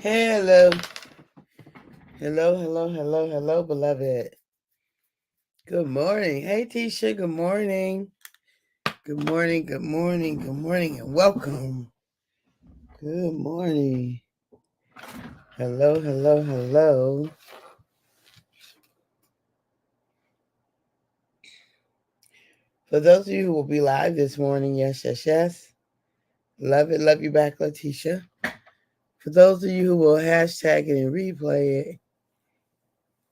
Hello. Hello, beloved. Good morning. Hey, Tisha. Good morning. Good morning, and welcome. Good morning. Hello. For those of you who will be live this morning, yes. Love it. Love you back, Letitia. For those of you who will hashtag it and replay it,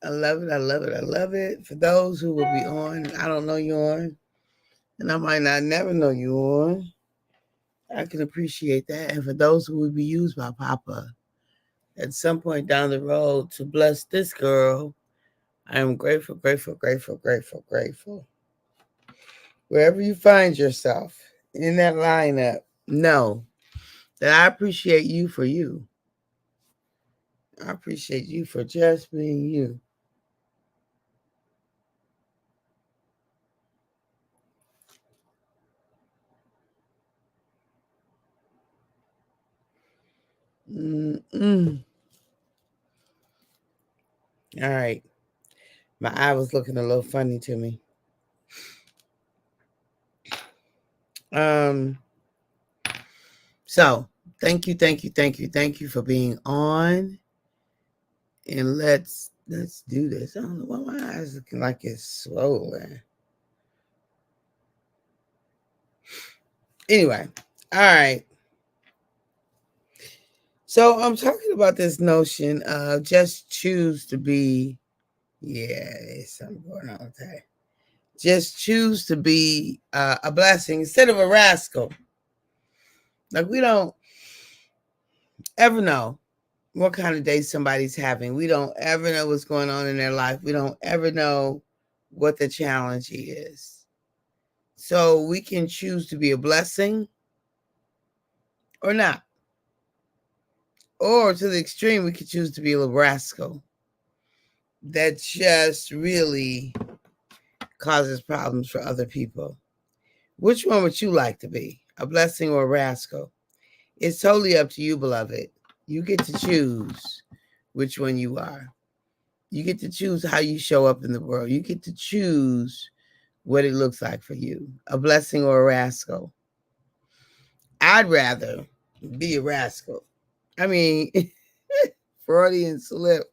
I love it. For those who will be on, I don't know you on, and I might not never know you on. I can appreciate that. And for those who would be used by Papa at some point down the road to bless this girl, I am grateful. Wherever you find yourself in that lineup, know that I appreciate you for you. I appreciate you for just being you. Mm-mm. All right. My eye was looking a little funny to me. Um, so thank you for being on. And let's do this. I don't know why my eyes looking like it's swollen. Anyway, all right. So I'm talking about this notion of just choose to be. Yeah, there's something going on with that. Just choose to be a blessing instead of a rascal. Like we don't ever know what kind of day somebody's having. We don't ever know what's going on in their life. We don't ever know what the challenge is. So we can choose to be a blessing or not. Or to the extreme, we could choose to be a rascal that just really causes problems for other people. Which one would you like to be? A blessing or a rascal? It's totally up to you, beloved. You get to choose which one you are. You get to choose how you show up in the world. You get to choose what it looks like for you, a blessing or a rascal. I'd rather be a rascal. I mean, Freudian slip.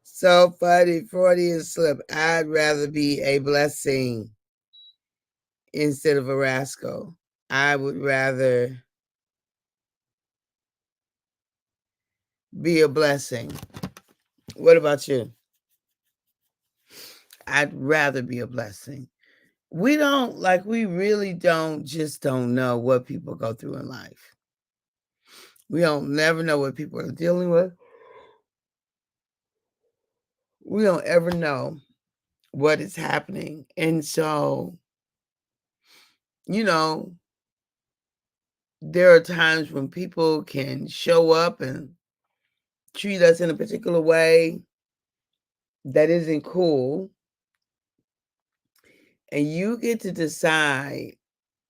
So funny, Freudian slip. I'd rather be a blessing instead of a rascal. I would rather be a blessing. What about you? I'd rather be a blessing. We really don't know what people go through in life. We don't never know what people are dealing with. We don't ever know what is happening. And so, you know, there are times when people can show up and treat us in a particular way that isn't cool. And you get to decide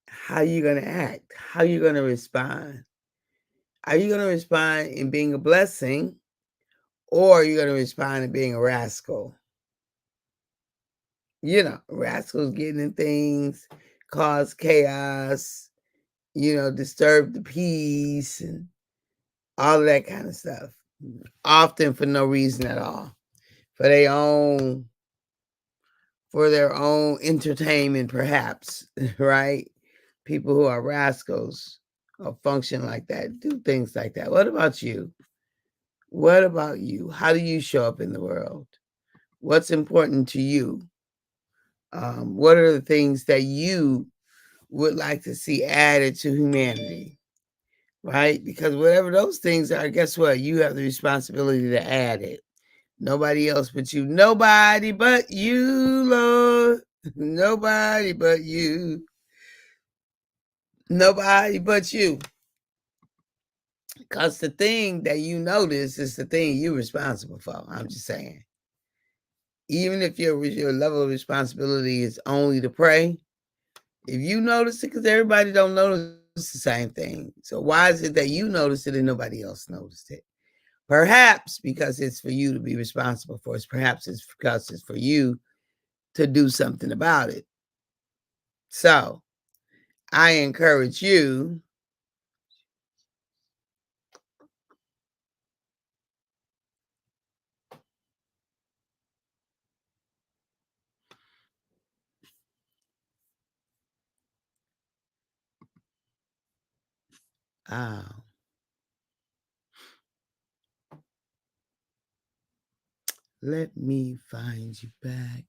how you're going to act, how you're going to respond. Are you going to respond in being a blessing, or are you going to respond in being a rascal? Rascals getting in things, cause chaos, disturb the peace and all of that kind of stuff. Often for no reason at all. For their own entertainment, perhaps, right? People who are rascals or function like that, do things like that. What about you? What about you? How do you show up in the world? What's important to you? What are the things that you would like to see added to humanity? Right? Because whatever those things are, guess what? You have the responsibility to add it. Nobody else but you. Nobody but you, Lord. Nobody but you. Nobody but you. Because the thing that you notice is the thing you're responsible for. I'm just saying. Even if your level of responsibility is only to pray, if you notice it, because everybody don't notice It's the same thing. So why is it that you noticed it and nobody else noticed it? Perhaps because it's for you to be responsible for it. Perhaps it's because it's for you to do something about it. So I encourage you. Oh, let me find you back.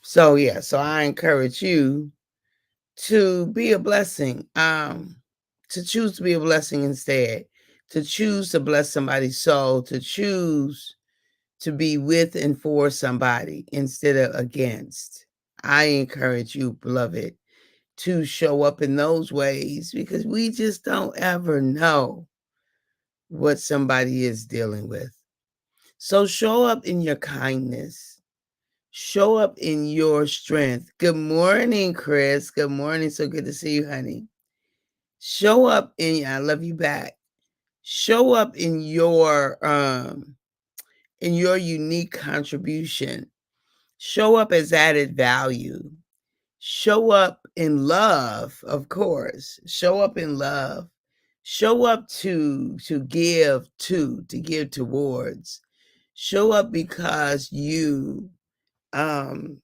So yeah, so I encourage you to be a blessing. To choose to be a blessing instead. To choose to bless somebody's soul, to choose to be with and for somebody instead of against. I encourage you, beloved, to show up in those ways because we just don't ever know what somebody is dealing with. So show up in your kindness. Show up in your strength. Good morning, Chris. Good morning. So good to see you, honey. Show up in I love you back. Show up in your unique contribution. Show up as added value. Show up in love, of course. Show up in love. Show up to give towards. Show up because you um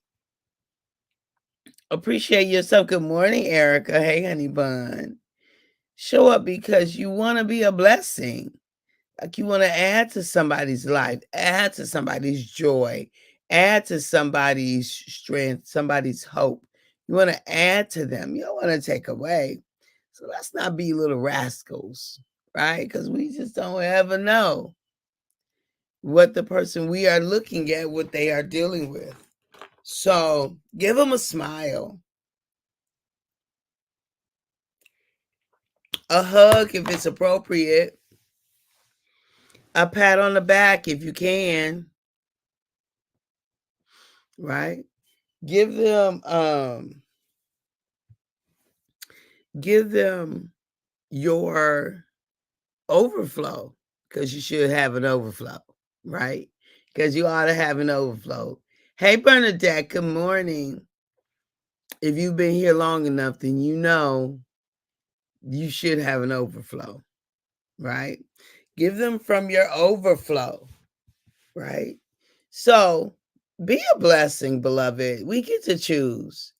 appreciate yourself. Good morning, Erica. Hey, honey bun. Show up because you want to be a blessing. Like you want to add to somebody's life, add to somebody's joy, add to somebody's strength, somebody's hope. You want to add to them. You don't want to take away. So let's not be little rascals, right? Because we just don't ever know what the person we are looking at, what they are dealing with. So give them a smile, a hug if it's appropriate, a pat on the back if you can, right? Give them give them your overflow because you should have an overflow, right? Because you ought to have an overflow. Hey, Bernadette, good morning. If you've been here long enough, then you know you should have an overflow, right? Give them from your overflow, right? So be a blessing, beloved. We get to choose.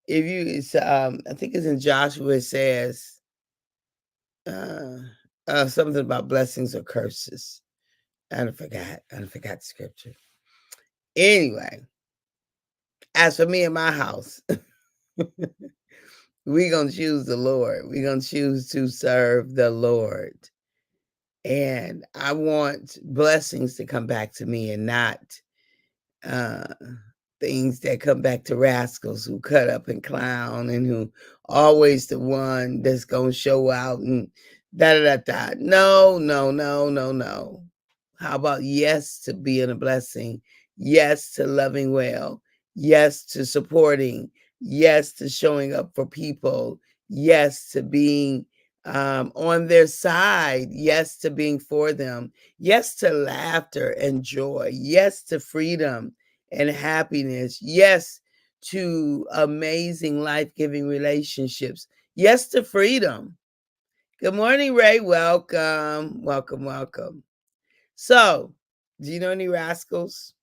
If you, it's, I think it's in Joshua, it says, uh, something about blessings or curses. I done forgot. I done forgot the scripture. Anyway, as for me and my house, we gonna choose the Lord. We gonna choose to serve the Lord. And I want blessings to come back to me and not uh things that come back to rascals who cut up and clown and who always the one that's gonna show out and da da da da. No, no, no, no, no. How about yes to being a blessing? Yes to loving well. Yes to supporting. Yes to showing up for people. Yes to being on their side. Yes to being for them. Yes to laughter and joy. Yes to freedom and happiness. Yes to amazing life giving relationships. Yes to freedom. Good morning, Ray. Welcome. Welcome, welcome. So, do you know any rascals?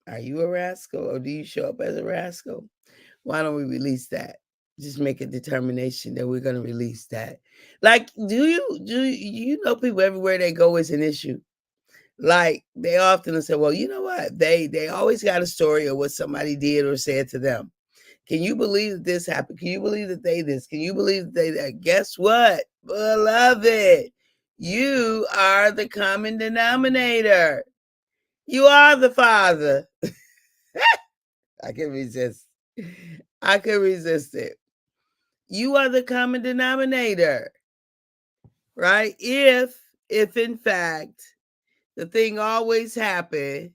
Are you a rascal or do you show up as a rascal? Why don't we release that? Just make a determination that we're going to release that. Like, do you know people everywhere they go is an issue? Like they often say, well, you know what? They always got a story of what somebody did or said to them. Can you believe that this happened? Can you believe that they this? Can you believe that they that? Guess what? Beloved, you are the common denominator. You are the Father. I can resist. I can resist it. You are the common denominator, right? If in fact the thing always happened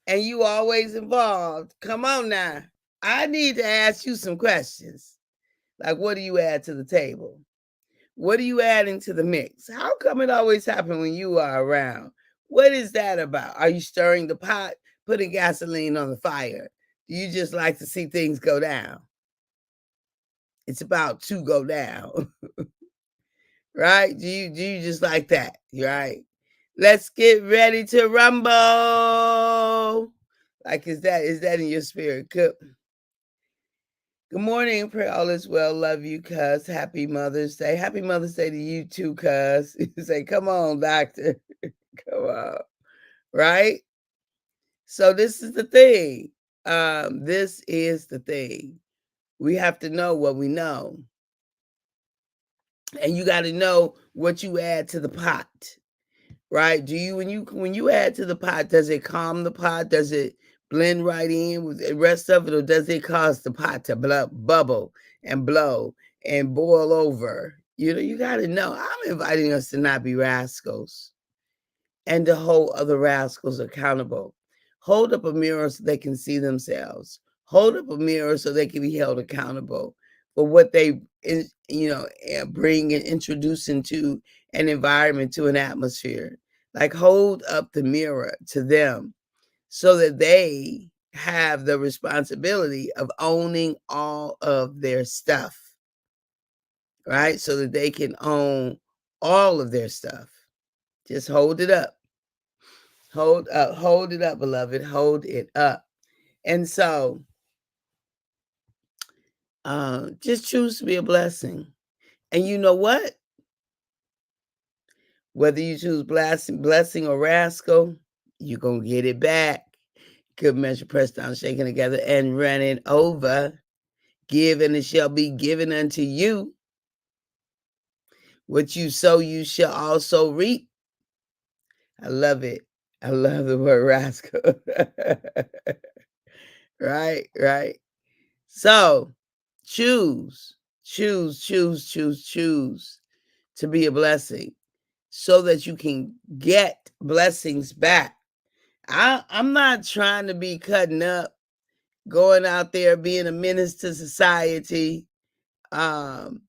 and you always involved, come on now. I need to ask you some questions. Like, what do you add to the table? What are you adding to the mix? How come it always happens when you are around? What is that about? Are you stirring the pot, putting gasoline on the fire? Do you just like to see things go down? It's about to go down, right? Do you just like that, right? Let's get ready to rumble. Like, is that in your spirit? Good morning. Pray all is well. Love you, cuz. Happy Mother's Day. Happy Mother's Day to you too, cuz. You say, come on, doctor. Come on. Right? So this is the thing. This is the thing. We have to know what we know. And you got to know what you add to the pot. Right? Do you when you add to the pot, does it calm the pot? Does it blend right in with the rest of it, or does it cause the pot to bubble and blow and boil over? You got to know. I'm inviting us to not be rascals and to hold other rascals accountable. Hold up a mirror so they can see themselves. Hold up a mirror so they can be held accountable for what they, bring and introduce into an environment, to an atmosphere. Like, hold up the mirror to them so that they have the responsibility of owning all of their stuff, right? So that they can own all of their stuff. Just hold it up. Hold it up, beloved. Hold it up. And so just choose to be a blessing. And you know what? Whether you choose blessing or rascal, you're going to get it back. Good measure, pressed down, shaken together, and running over. Give, and it shall be given unto you. What you sow, you shall also reap. I love it. I love the word rascal. Right. So choose to be a blessing so that you can get blessings back. I'm not trying to be cutting up, going out there being a menace to society, um,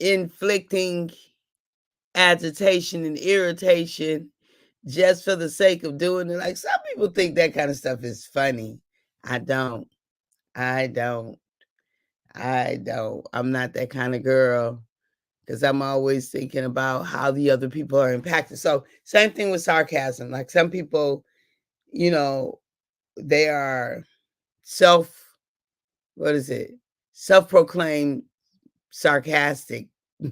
inflicting agitation and irritation just for the sake of doing it. Like, some people think that kind of stuff is funny. I don't. I don't. I'm not that kind of girl, because I'm always thinking about how the other people are impacted. So, same thing with sarcasm. Like, some people, you know, they are self, what is it? Self-proclaimed sarcastic.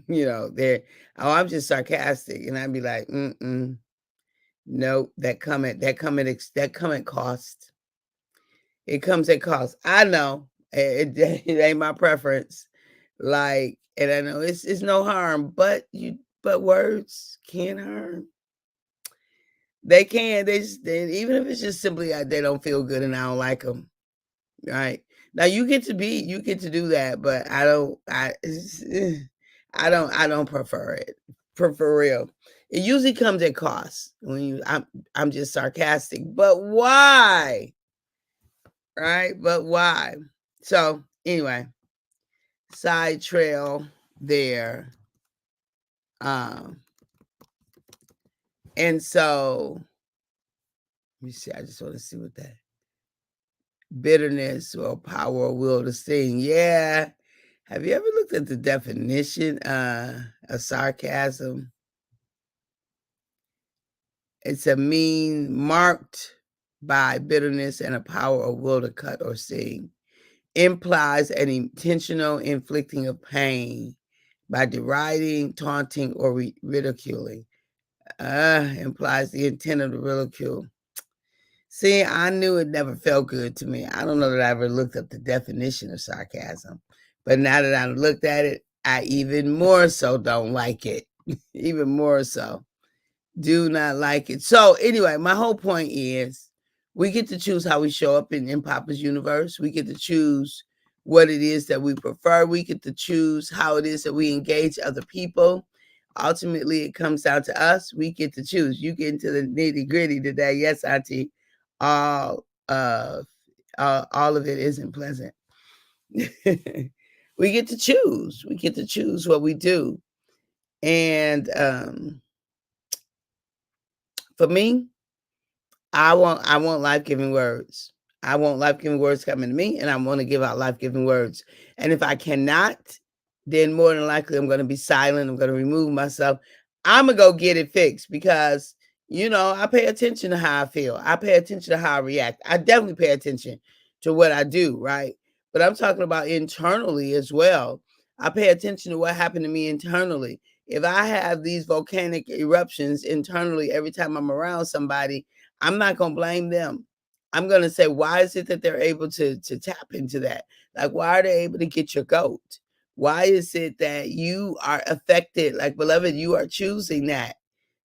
They're, oh, I'm just sarcastic. And I'd be like, nope, that comment cost. It comes at cost. I know it ain't my preference. Like, and I know it's no harm, but words can harm. They can. Even if it's just simply they don't feel good and I don't like them. Right now, you get to do that, but I don't prefer it. For real, it usually comes at cost when I'm just sarcastic. But why? Right? But why? So anyway, side trail there. Um, and so let me see. I just want to see what that bitterness or power or will to sing. Yeah. Have you ever looked at the definition of sarcasm? It's a mean marked by bitterness and a power or will to cut or sting. Implies an intentional inflicting of pain by deriding, taunting, or ridiculing. Implies the intent of the ridicule. See, I knew it never felt good to me. I don't know that I ever looked up the definition of sarcasm, but now that I've looked at it, I even more so don't like it. Even more so. Do not like it. So anyway, my whole point is we get to choose how we show up in Papa's universe. We get to choose what it is that we prefer. We get to choose how it is that we engage other people. Ultimately, it comes down to us. We get to choose. You get into the nitty gritty today. Yes, Auntie. All of all of it isn't pleasant. We get to choose. We get to choose what we do. And for me, I want life-giving words. I want life-giving words coming to me, and I wanna give out life-giving words. And if I cannot, then more than likely I'm gonna be silent, I'm gonna remove myself. Imma go get it fixed because, I pay attention to how I feel. I pay attention to how I react. I definitely pay attention to what I do, right? But I'm talking about internally as well. I pay attention to what happened to me internally. If I have these volcanic eruptions internally every time I'm around somebody, I'm not gonna blame them. I'm gonna say, why is it that they're able to tap into that? Like, why are they able to get your goat? Why is it that you are affected? Like, beloved, you are choosing that.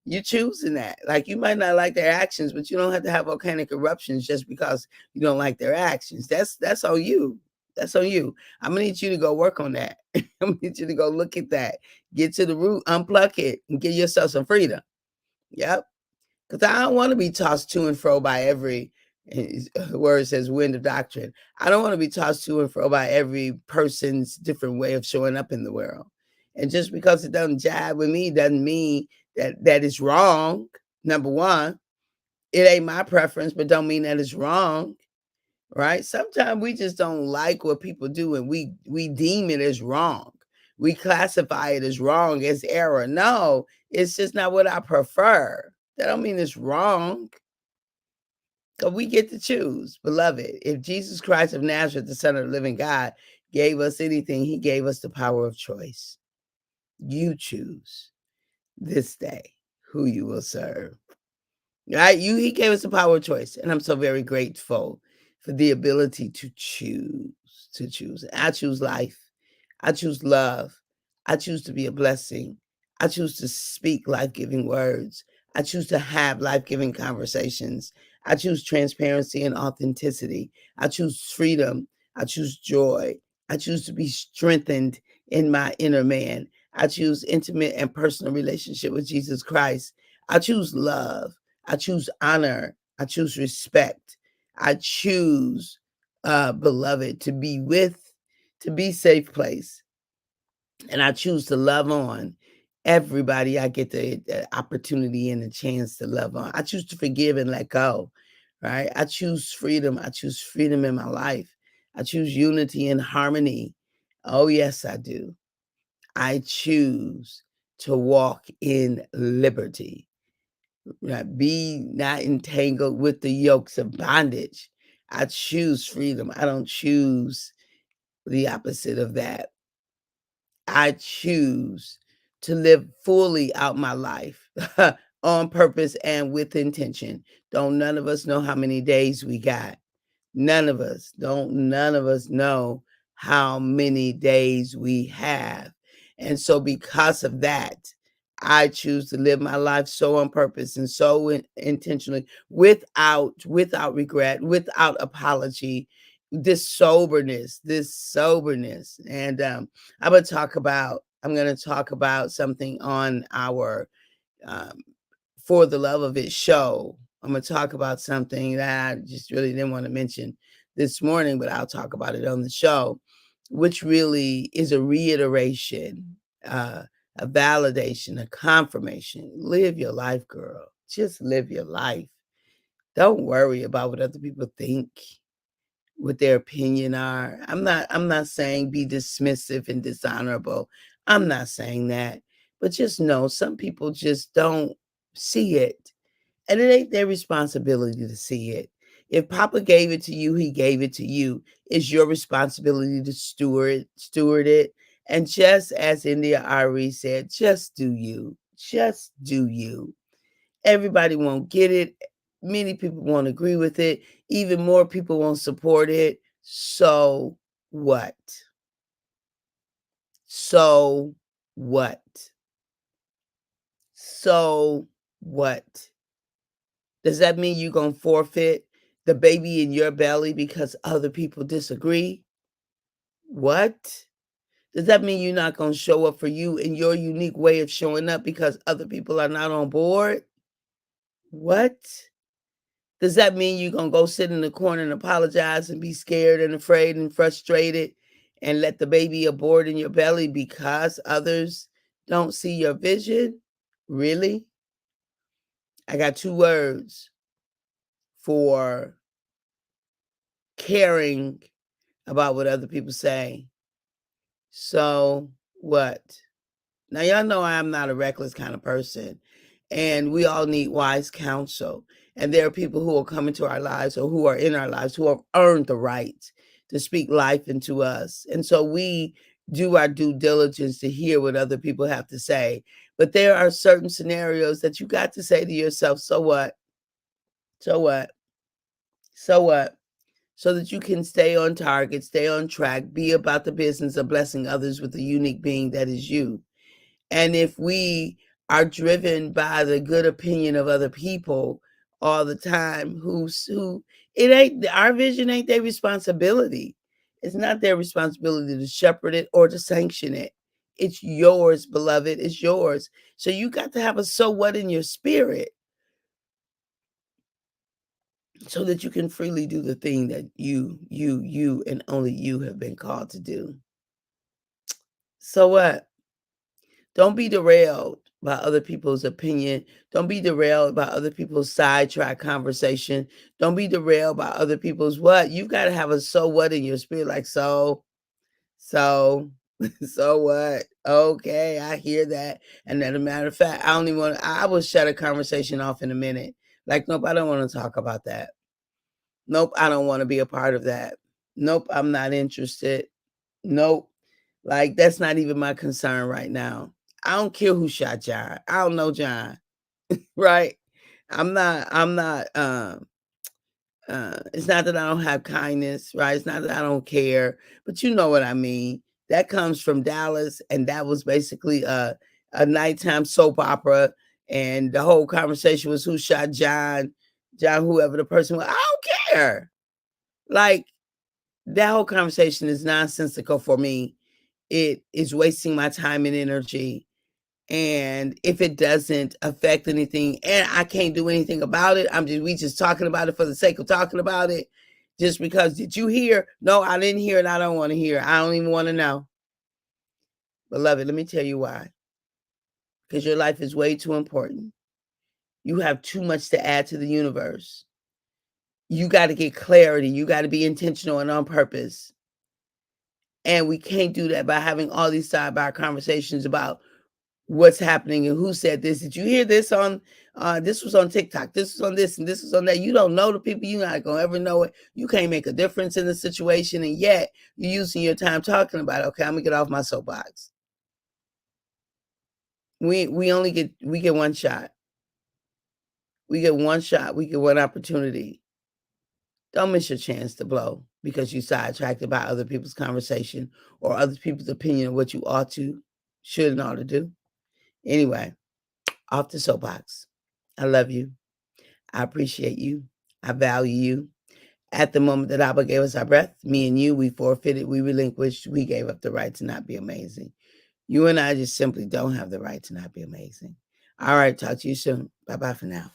You're choosing that. Like, you might not like their actions, but you don't have to have volcanic eruptions just because you don't like their actions. That's on you. That's on you. I'm gonna need you to go work on that. I'm gonna need you to go look at that. Get to the root, unplug it, and give yourself some freedom. Yep. Because I don't want to be tossed to and fro by every word says wind of doctrine. I don't want to be tossed to and fro by every person's different way of showing up in the world. And just because it doesn't jive with me doesn't mean that it's wrong. Number one, it ain't my preference, but don't mean that it's wrong. Right? Sometimes we just don't like what people do and we deem it as wrong. We classify it as wrong, as error. No, it's just not what I prefer. That don't mean it's wrong. Because we get to choose, beloved. If Jesus Christ of Nazareth, the Son of the living God, gave us anything, he gave us the power of choice. You choose this day who you will serve. Right? He gave us the power of choice. And I'm so very grateful for the ability to choose, to choose. I choose life. I choose love. I choose to be a blessing. I choose to speak life-giving words. I choose to have life-giving conversations. I choose transparency and authenticity. I choose freedom. I choose joy. I choose to be strengthened in my inner man. I choose intimate and personal relationship with Jesus Christ. I choose love. I choose honor. I choose respect. I choose, beloved, to be safe place. And I choose to love on everybody I get the opportunity and the chance to love on. I choose to forgive and let go, right? I choose freedom. I choose freedom in my life. I choose unity and harmony. Oh, yes, I do. I choose to walk in liberty. Right? Be not entangled with the yokes of bondage. I choose freedom. I don't choose the opposite of that. I choose to live fully out my life on purpose and with intention. Don't none of us know how many days we got. None of us know how many days we have. And so because of that, I choose to live my life so on purpose and so intentionally without regret, without apology, this soberness. And I'm going to talk about something on our um, For the Love of It show. I'm going to talk about something that I just really didn't want to mention this morning, but I'll talk about it on the show, which really is a reiteration, a validation, a confirmation. Live your life, girl. Just live your life. Don't worry about what other people think, what their opinion are. I'm not saying be dismissive and dishonorable. I'm not saying that. But just know some people just don't see it. And it ain't their responsibility to see it. If Papa gave it to you, he gave it to you. It's your responsibility to steward it. And just as India Ari said, just do you. Just do you. Everybody won't get it. Many people won't agree with it. Even more people won't support it. So what? So what? So what? Does that mean you're going to forfeit the baby in your belly because other people disagree? What? Does that mean you're not going to show up for you in your unique way of showing up because other people are not on board? What? Does that mean you're going to go sit in the corner and apologize and be scared and afraid and frustrated and let the baby abort in your belly because others don't see your vision? Really? I got 2 words for caring about what other people say. So what? Now, y'all know I'm not a reckless kind of person, and we all need wise counsel. And there are people who will come into our lives or who are in our lives who have earned the right to speak life into us. And so we do our due diligence to hear what other people have to say. But there are certain scenarios that you got to say to yourself, so what? So what? So what? So that you can stay on target, stay on track, be about the business of blessing others with the unique being that is you. And if we are driven by the good opinion of other people all the time, who it ain't our vision, ain't their responsibility. It's not their responsibility to shepherd it or to sanction it. It's yours, beloved. It's yours. So you got to have a so what in your spirit so that you can freely do the thing that you, and only you have been called to do. So what? Don't be derailed by other people's opinion. Don't be derailed by other people's sidetrack conversation. Don't be derailed by other people's what. You've got to have a so what in your spirit, like so, so what? Okay, I hear that. And as a matter of fact, I don't even want. I will shut a conversation off in a minute. Like, nope, I don't want to talk about that. Nope, I don't want to be a part of that. Nope, I'm not interested. Nope. Like, that's not even my concern right now. I don't care who shot John. I don't know John, right? I'm not, it's not that I don't have kindness, right? It's not that I don't care, but you know what I mean. That comes from Dallas, and that was basically a nighttime soap opera, and the whole conversation was who shot John, whoever the person was. I don't care. Like, that whole conversation is nonsensical for me. It is wasting my time and energy. And if it doesn't affect anything and I can't do anything about it, we just talking about it for the sake of talking about it. Just because, did you hear? No, I didn't hear it. I don't want to hear. I don't even want to know. Beloved, let me tell you why. Because your life is way too important. You have too much to add to the universe. You got to get clarity. You got to be intentional and on purpose. And we can't do that by having all these sidebar conversations about what's happening and who said this. Did you hear this on this was on TikTok, this was on this, and this was on that. You don't know the people, you're not gonna ever know it. You can't make a difference in the situation, and yet you're using your time talking about it. Okay, I'm gonna get off my soapbox. We get one shot. We get one shot, we get one opportunity. Don't miss your chance to blow because you sidetracked by other people's conversation or other people's opinion of what you ought to, should, and ought to do. Anyway, off the soapbox. I love you. I appreciate you. I value you. At the moment that Abba gave us our breath, me and you, we forfeited, we relinquished, we gave up the right to not be amazing. You and I just simply don't have the right to not be amazing. All right, talk to you soon. Bye-bye for now.